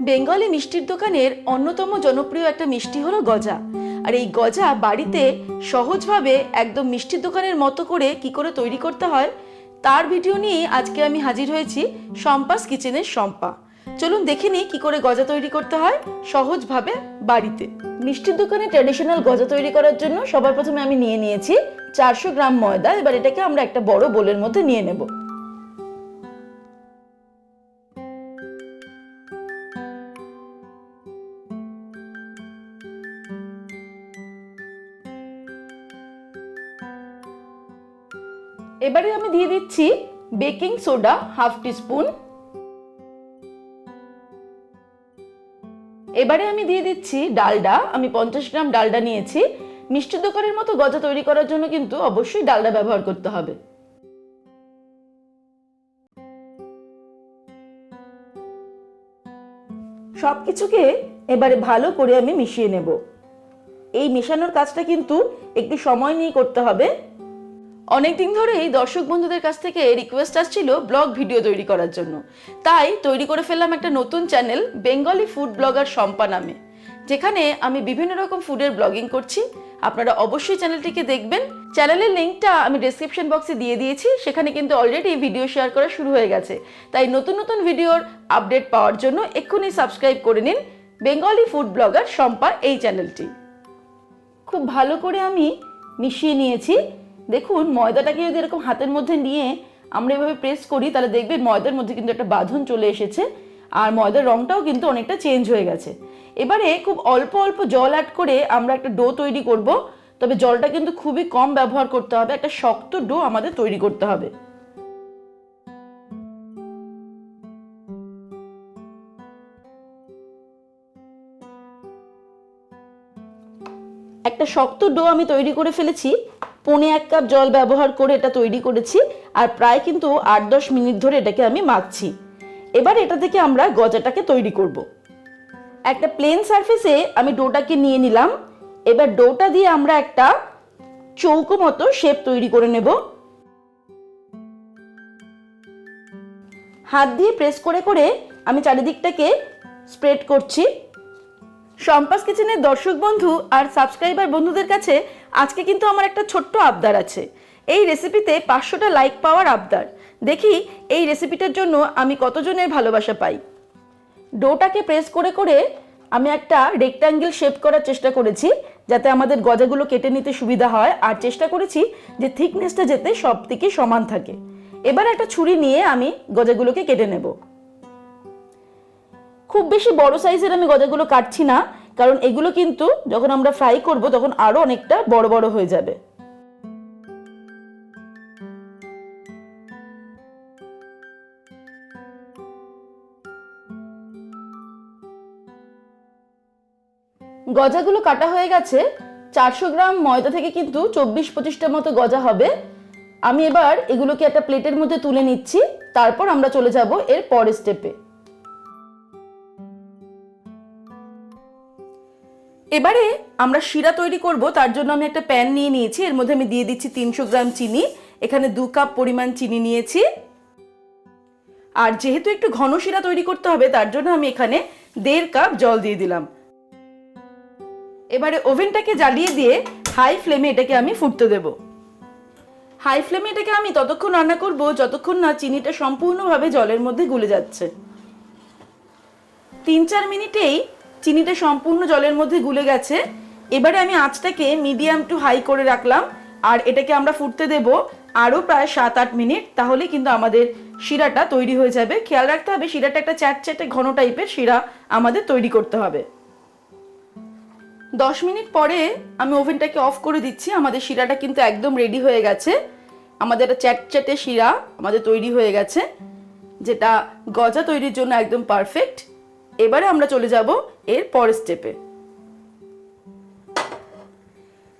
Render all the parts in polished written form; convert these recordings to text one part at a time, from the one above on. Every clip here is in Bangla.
বেঙ্গলি মিষ্টির দোকানের অন্যতম জনপ্রিয় একটা মিষ্টি হলো গজা। আর এই গজা বাড়িতে সহজভাবে একদম মিষ্টির দোকানের মতো করে কি করে তৈরি করতে হয় তার ভিডিও নিয়ে আজকে আমি হাজির হয়েছি শম্পাস কিচেনের শম্পা। চলুন দেখে নিই কি করে গজা তৈরি করতে হয় সহজভাবে বাড়িতে। মিষ্টির দোকানে ট্র্যাডিশনাল গজা তৈরি করার জন্য সবার প্রথমে আমি নিয়ে নিয়েছি 400 গ্রাম ময়দা। এবার এটাকে আমরা একটা বড় বোলের মধ্যে নিয়ে নেব। এবারে আমি দিয়ে দিচ্ছি বেকিং সোডা হাফ টিস্পুন। এবারে আমি দিয়ে দিচ্ছি ডালডা। আমি 50 গ্রাম ডালডা নিয়েছি। মিষ্টির দোকানের মতো গজা তৈরি করার জন্য কিন্তু অবশ্যই ডালডা ব্যবহার করতে হবে। সবকিছুকে এবারে ভালো করে আমি মিশিয়ে নেব। এই মেশানোর কাজটা কিন্তু একটু সময় নিয়ে করতে হবে। অনেকদিন ধরেই দর্শক বন্ধুদের কাছ থেকে রিকোয়েস্ট আসছিল ব্লগ ভিডিও তৈরি করার জন্য, তাই তৈরি করে ফেললাম একটা নতুন channel Bengali food blogger Shampa নামে, যেখানে আমি বিভিন্ন রকম ফুডের ব্লগিং করছি। আপনারা অবশ্যই চ্যানেলটিকে দেখবেন। চ্যানেলের লিঙ্কটা আমি ডেসক্রিপশন বক্সে দিয়ে দিয়েছি। সেখানে কিন্তু অলরেডি ভিডিও শেয়ার করা শুরু হয়ে গেছে, তাই নতুন নতুন ভিডিওর আপডেট পাওয়ার জন্য এক্ষুনি সাবস্ক্রাইব করে নিন বেঙ্গলি ফুড ব্লগার শম্পা এই চ্যানেলটি। খুব ভালো করে আমি মিশিয়ে নিয়েছি। দেখুন, ময়দাটাকে যদি এরকম হাতের মধ্যে নিয়ে আমরা এভাবে প্রেস করি তাহলে দেখবেন ময়দার মধ্যে কিন্তু একটা বাঁধন চলে এসেছে, আর ময়দার রংটাও কিন্তু অনেকটা চেঞ্জ হয়ে গেছে। এবারে খুব অল্প অল্প জল অ্যাড করে আমরা একটা ডো তৈরি করব। তবে জলটা কিন্তু খুবই কম ব্যবহার করতে হবে। একটা শক্ত ডো আমাদের তৈরি করতে হবে। একটা শক্ত ডো আমি তৈরি করে ফেলেছি। 1.25 কাপ জল ব্যবহার করে এটা তৈরি করেছি, আর প্রায় কিন্তু 8-10 মিনিট ধরে এটাকে আমি মাখছি। এবার এটা থেকে আমরা গজাটাকে তৈরি করব। একটা প্লেন সারফেসে আমি ডোটাকে নিয়ে নিলাম। এবার ডোটা দিয়ে আমরা একটা চৌকো মতো শেপ তৈরি করে নেব। হাত দিয়ে প্রেস করে করে আমি চারিদিকটাকে স্প্রেড করছি। শম্পাস কিচেনের দর্শক বন্ধু আর সাবস্ক্রাইবার বন্ধুদের কাছে আজকে কিন্তু আমার একটা ছোট্ট আবদার আছে। এই রেসিপিতে 500টা লাইক পাওয়ার আবদার। দেখি এই রেসিপিটার জন্য আমি কতজনের ভালোবাসা পাই। ডোটাকে প্রেস করে করে আমি একটা রেক্ট্যাঙ্গেল শেপ করার চেষ্টা করেছি, যাতে আমাদের গজাগুলো কেটে নিতে সুবিধা হয়, আর চেষ্টা করেছি যে থিকনেসটা যাতে সব দিকে সমান থাকে। এবার একটা ছুরি নিয়ে আমি গজাগুলোকে কেটে নেব। খুব বেশি বড় সাইজের আমি গজাগুলো কাটছি না, কারণ এগুলো কিন্তু যখন আমরা ফ্রাই করব তখন আরো অনেকটা বড় বড় হয়ে যাবে। গজাগুলো কাটা হয়ে গেছে। 400 গ্রাম ময়দা থেকে কিন্তু 24-25টা মতো গজা হবে। আমি এবার এগুলোকে একটা প্লেটের মধ্যে তুলে নিচ্ছি, তারপর আমরা চলে যাব এর পরের স্টেপে। এবারে আমরা শিরা তৈরি করব। তার জন্য আমি একটা প্যান নিয়ে নিয়েছি। এর মধ্যে আমি দিয়ে দিচ্ছি 300 গ্রাম চিনি। এখানে 2 কাপ পরিমাণ চিনি নিয়েছি। আর যেহেতু একটু ঘন শিরা তৈরি করতে হবে তার জন্য আমি এখানে 1.5 কাপ জল দিয়ে দিলাম। এবারে ওভেনটাকে জ্বালিয়ে দিয়ে হাই ফ্লেমে এটাকে আমি ফুটতে দেব। হাই ফ্লেমে এটাকে আমি ততক্ষণ রান্না করব যতক্ষণ না চিনিটা সম্পূর্ণভাবে জলের মধ্যে গুলে যাচ্ছে। 3-4 মিনিটেই চিনিটা সম্পূর্ণ জলের মধ্যে গুলে গেছে। এবারে আমি আঁচটাকে মিডিয়াম টু হাই করে রাখলাম, আর এটাকে আমরা ফুটতে দেব আরও প্রায় 7-8 মিনিট। তাহলে কিন্তু আমাদের শিরাটা তৈরি হয়ে যাবে। খেয়াল রাখতে হবে শিরাটা একটা চ্যাটচ্যাটে ঘন টাইপের শিরা আমাদের তৈরি করতে হবে। 10 মিনিট পরে আমি ওভেনটাকে অফ করে দিচ্ছি। আমাদের শিরাটা কিন্তু একদম রেডি হয়ে গেছে। আমাদের একটা চ্যাটচ্যাটে শিরা আমাদের তৈরি হয়ে গেছে, যেটা গজা তৈরির জন্য একদম পারফেক্ট। এবারে আমরা চলে যাব এর পরের স্টেপে।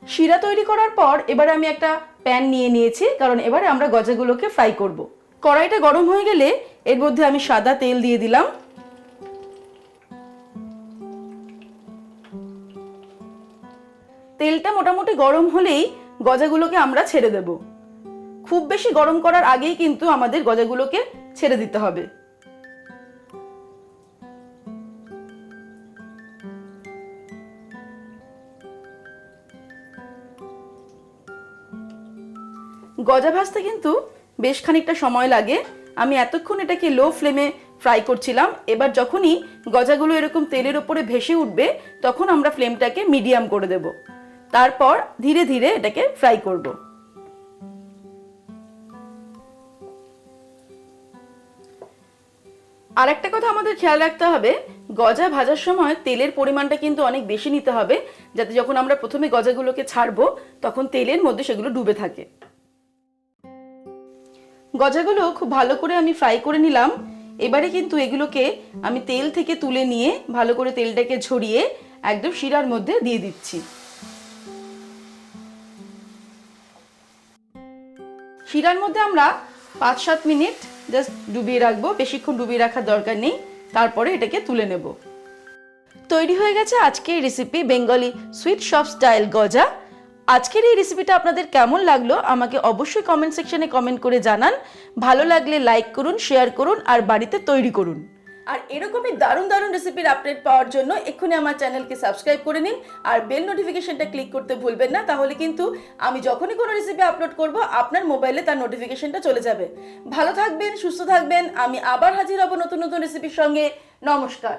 শিরা তৈরি করার পর এবারে আমি একটা প্যান নিয়ে নিয়েছি, কারণ এবারে আমরা গজাগুলোকে ফ্রাই করব। কড়াইটা গরম হয়ে গেলে এর মধ্যে আমি সাদা তেল দিয়ে দিলাম। তেলটা মোটামুটি গরম হলেই গজাগুলোকে আমরা ছেড়ে দেব। খুব বেশি গরম করার আগেই কিন্তু আমাদের গজাগুলোকে ছেড়ে দিতে হবে। গজা ভাজতে কিন্তু বেশ খানিকটা সময় লাগে। আমি এতক্ষণ এটাকে লো ফ্লেমে ফ্রাই করছিলাম। এবার যখনই গজাগুলো এরকম তেলের ওপরে ভেসে উঠবে তখন আমরা ফ্লেমটাকে মিডিয়াম করে দেব। তারপর ধীরে ধীরে এটাকে ফ্রাই করব। আর একটা কথা আমাদের খেয়াল রাখতে হবে, গজা ভাজার সময় তেলের পরিমাণটা কিন্তু অনেক বেশি নিতে হবে, যাতে যখন আমরা প্রথমে গজাগুলোকে ছাড়বো তখন তেলের মধ্যে সেগুলো ডুবে থাকে। গজাগুলো খুব ভালো করে আমি ফ্রাই করে নিলাম। এবারে কিন্তু এগুলোকে আমি তেল থেকে তুলে নিয়ে ভালো করে তেলটাকে ঝরিয়ে একদম শিরার মধ্যে দিয়ে দিচ্ছি। শিরার মধ্যে আমরা 5-7 মিনিট জাস্ট ডুবিয়ে রাখবো, বেশিক্ষণ ডুবিয়ে রাখার দরকার নেই। তারপরে এটাকে তুলে নেব। তৈরি হয়ে গেছে আজকের recipe Bengali sweet shop style গজা। আজকের এই রেসিপিটা আপনাদের কেমন লাগলো আমাকে অবশ্যই কমেন্ট সেকশনে কমেন্ট করে জানান। ভালো লাগলে লাইক করুন, শেয়ার করুন আর বাড়িতে তৈরি করুন। আর এরকমই দারুণ দারুণ রেসিপির আপডেট পাওয়ার জন্য এক্ষুনি আমার চ্যানেলকে সাবস্ক্রাইব করে নিন আর বেল নোটিফিকেশনটা ক্লিক করতে ভুলবেন না, তাহলে কিন্তু আমি যখনই কোনো রেসিপি আপলোড করব আপনার মোবাইলে তার নোটিফিকেশনটা চলে যাবে। ভালো থাকবেন, সুস্থ থাকবেন। আমি আবার হাজির হব নতুন নতুন রেসিপির সঙ্গে। নমস্কার।